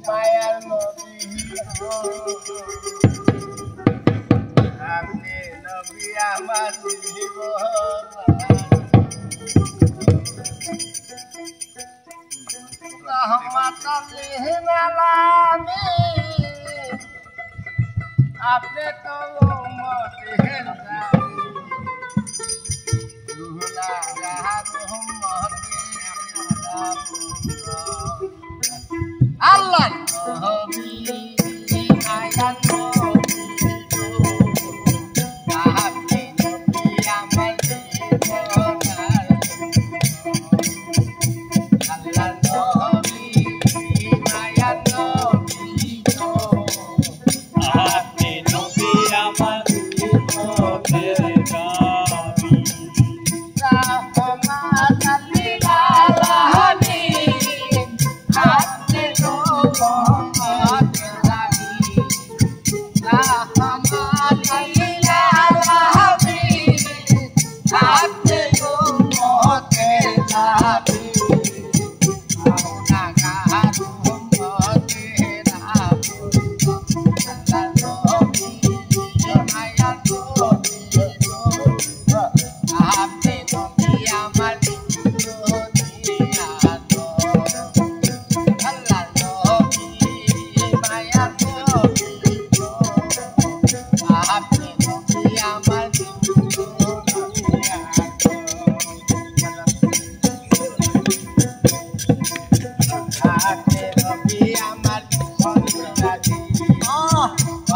মায়ার নবী আপনি নবী আমার জীবন রহমাতুল আলামিন আপনি তো উম্মতের দাবি রুহুলা রাহাত আল্লাহ নবী মায়ার নবী আপনি নবী আমার জীবন আল্লাহ নবী মায়ার নবী আপনি নবী আমার জীবনের দাবি রহমাতুল আলামিন আপনি তো উম্মতের দাবি রহমাতুল আলামিন আপনি তো উম্মতের দাবি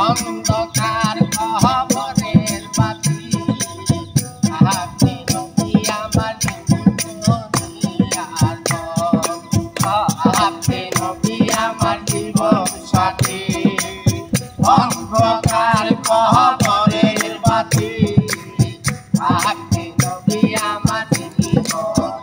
অন্ধকার কবরের বাতি আপনি নবী আমার দুনিয়ার আপনি নবী আমার জীবন সাথী অন্ধকার কবরের বাতি আপনি নবী আমার জীবন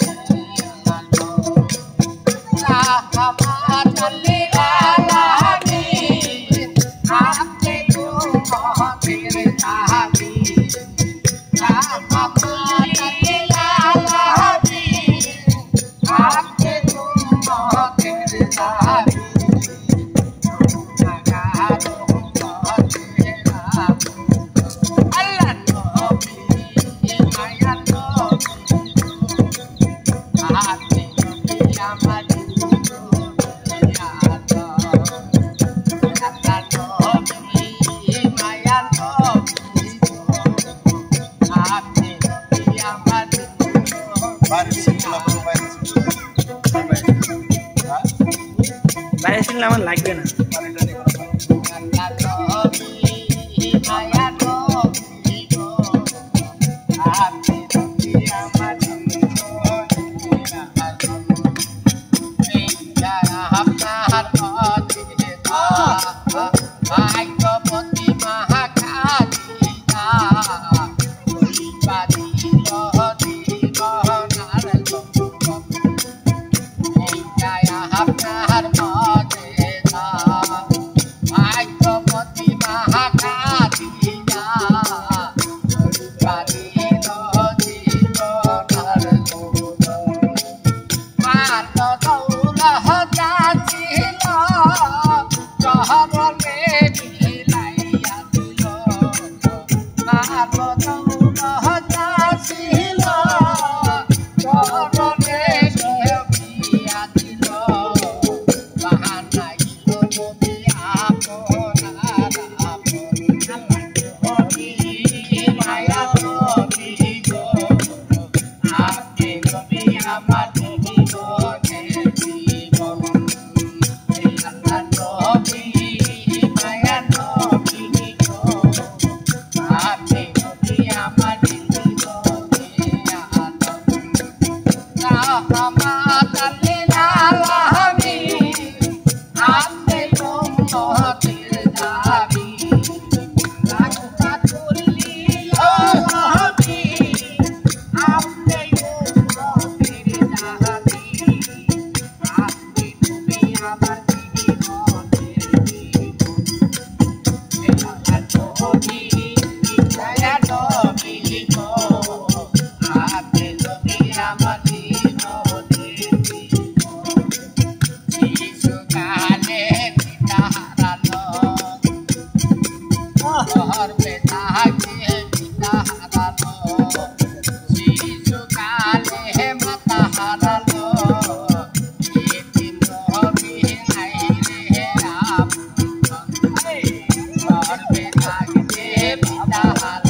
বাইরে আমার লাগবে না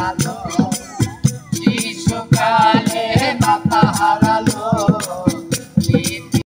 সাধন